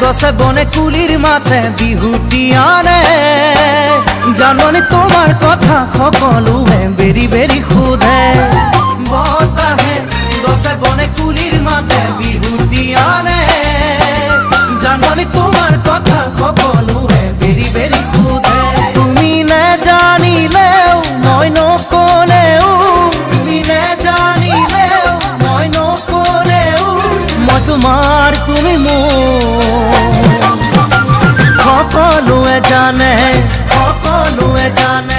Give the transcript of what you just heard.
গছে বনে কুলিৰ মাতে বিহুটি আনে জাননি তোমাৰ কথা সকলোৱে বেৰি বেৰি সোধে বতাহে গছে বনে কুলিৰ মাতে বিহুটি আনে জাননি তোমাৰ কথা সকলোৱে বেৰি বেৰি সোধে তুমি নেজানিলেও মই নকলেও তুমি নেজানিলেও মই নকলেও মই তোমাৰ তুমি মোৰ সকলোৱে জানে